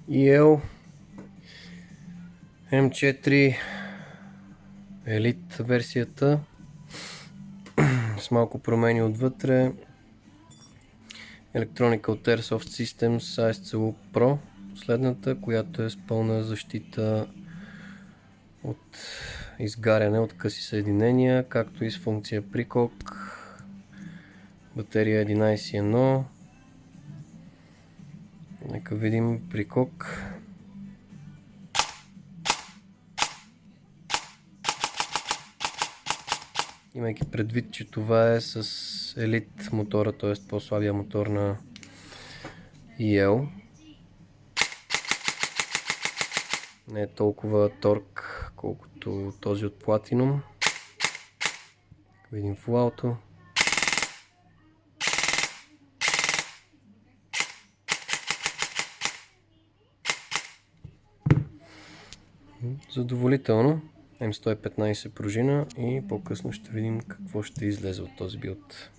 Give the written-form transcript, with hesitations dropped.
EL M4 Elite версията с малко промени отвътре. Electronic Altair Soft Systems ISCLU Pro, последната, която е с пълна защита от изгаряне от къси съединения, както и с функция Precock, батерия 11.1. Нека видим Precock. Имайки предвид, че това е с Elite мотора, т.е. по-слабия мотор на EL. Не е толкова торк, колкото този от Platinum. Видим Full Auto. Задоволително. М115 пружина и по-късно ще видим какво ще излезе от този билд.